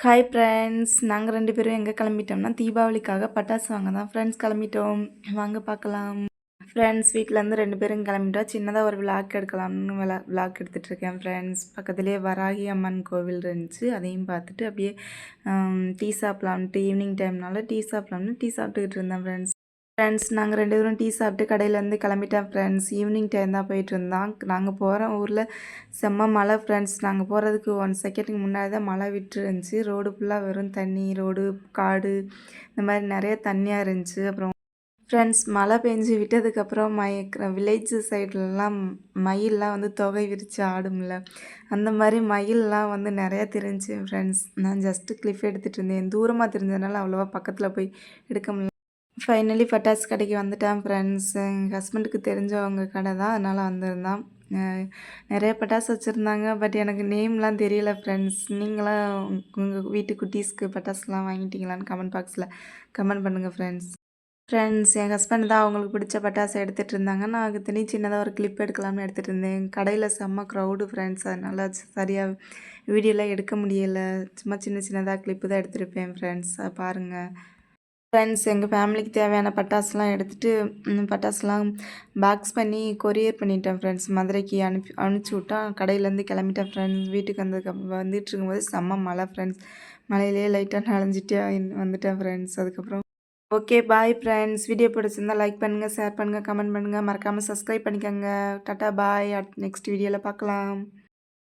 Hi friends. நாங்க 2 பேரும் எங்க கிளம்பிட்டோம்னா, தீபாவளிக்காக பட்டாசு வாங்க தான் ஃப்ரெண்ட்ஸ் கிளம்பிட்டோம். வாங்க பார்க்கலாம். ஃப்ரெண்ட்ஸ் வீட்லேருந்து 2 பேரும் கிளம்பிட்டோம். சின்னதா ஒரு விளாக் எடுக்கலாம்னு விளாக் எடுத்துகிட்ருக்கேன் ஃப்ரெண்ட்ஸ். பக்கத்துலேயே வராகி அம்மன் கோவில் இருந்துச்சு. அதையும் பார்த்துட்டு அப்படியே டீ சாப்பிட்லான்ட்டு ஈவினிங் டைம்னால டீ சாப்பிட்லாம்னு டீ சாப்பிட்டுக்கிட்டு இருந்தேன் ஃப்ரெண்ட்ஸ். நாங்கள் 2 பேரும் டீ சாப்பிட்டு கடையிலேருந்து கிளம்பிட்டேன் ஃப்ரெண்ட்ஸ். ஈவினிங் டைம் தான் போயிட்டுருந்தோம். நாங்கள் போகிற ஊரில் செம்ம மழை ஃப்ரெண்ட்ஸ். நாங்கள் போகிறதுக்கு 1 செகண்டுக்கு முன்னாடி தான் மழை விட்டுருந்துச்சு. ரோடு ஃபுல்லாக வெறும் தண்ணி, ரோடு, காடு இந்த மாதிரி நிறைய தண்ணியாக இருந்துச்சு. அப்புறம் ஃப்ரெண்ட்ஸ் மழை பெஞ்சு விட்டதுக்கப்புறம் வில்லேஜ் சைட்லலாம் மயில்லாம் வந்து தொகை விரித்து ஆடும்ல, அந்த மாதிரி மயில்லாம் வந்து நிறையா தெரிஞ்சுச்சு ஃப்ரெண்ட்ஸ். நான் ஜஸ்ட்டு கிளிப் எடுத்துகிட்டு இருந்தேன். தூரமாக தெரிஞ்சதுனால அவ்வளோவா பக்கத்தில் போய் எடுக்க முடியல. ஃபைனலி பட்டாசு கடைக்கு வந்துட்டேன் ஃப்ரெண்ட்ஸ். எங்கள் ஹஸ்பண்டுக்கு தெரிஞ்சவங்க கடை தான், அதனால் வந்திருந்தான். நிறைய பட்டாசு வச்சுருந்தாங்க. பட் எனக்கு நேம்லாம் தெரியல ஃப்ரெண்ட்ஸ். நீங்களாம் உங்கள் வீட்டு குட்டீஸ்க்கு பட்டாசுலாம் வாங்கிட்டீங்களான்னு கமெண்ட் பாக்ஸில் கமெண்ட் பண்ணுங்கள் ஃப்ரெண்ட்ஸ். என் ஹஸ்பண்ட் தான் அவங்களுக்கு பிடிச்ச பட்டாசு எடுத்துகிட்டு இருந்தாங்க. நான் அதுக்கு சின்னதாக ஒரு கிளிப் எடுக்கலாம்னு எடுத்துகிட்டு இருந்தேன். கடையில் செம்ம க்ரௌடு ஃப்ரெண்ட்ஸ். அதனால் சரியாக வீடியோலாம் எடுக்க முடியலை. சும்மா சின்ன சின்னதாக கிளிப்பு தான் எடுத்திருப்பேன் ஃப்ரெண்ட்ஸ். அதை பாருங்கள் ஃப்ரெண்ட்ஸ். எங்கள் ஃபேமிலிக்கு தேவையான பட்டாசுலாம் எடுத்துகிட்டு பட்டாசுலாம் பாக்ஸ் பண்ணி கொரியர் பண்ணிட்டேன் ஃப்ரெண்ட்ஸ். மதுரைக்கு அனுப்பிச்சி விட்டா கடையிலேருந்து கிளம்பிட்டேன் ஃப்ரெண்ட்ஸ். வீட்டுக்கு வந்துட்டு இருக்கும்போது செம்ம மழை ஃப்ரெண்ட்ஸ். மழையிலே லைட்டாக நனைஞ்சிட்டே வந்துட்டேன் ஃப்ரெண்ட்ஸ். அதுக்கப்புறம் ஓகே பாய் ஃப்ரெண்ட்ஸ். வீடியோ பிடிச்சிருந்தா லைக் பண்ணுங்கள், ஷேர் பண்ணுங்கள், கமெண்ட் பண்ணுங்கள். மறக்காமல் சப்ஸ்கிரைப் பண்ணிக்கோங்க. டாட்டா பாய். நெக்ஸ்ட் வீடியோவில் பார்க்கலாம்.